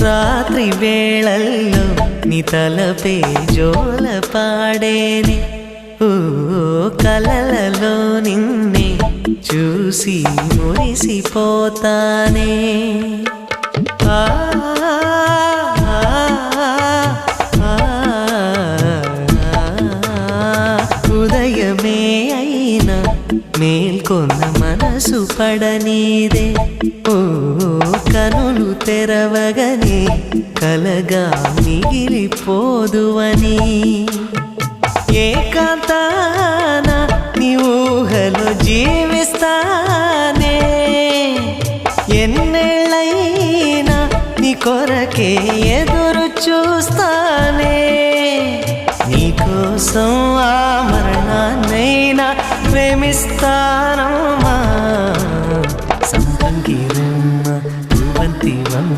రాత్రి వేళల్లో నీ తలపే జోల పాడేనే ఓ కలలలో నిన్నే చూసి మురిసిపోతానే ఆ ఉదయమే అయినా మేల్కొన్న మనసు పడనీదే ఓ కనులు తెరవగనే కలగా మిగిలిపోదువని ఏకాంతాన నీ ఊహలో జీవిస్తానే ఎన్నేళ్ళైనా నీ కొరకే ఎదురు చూస్తానే నీకోసం ఆ మరణాన్నైనా ప్రేమిస్తానే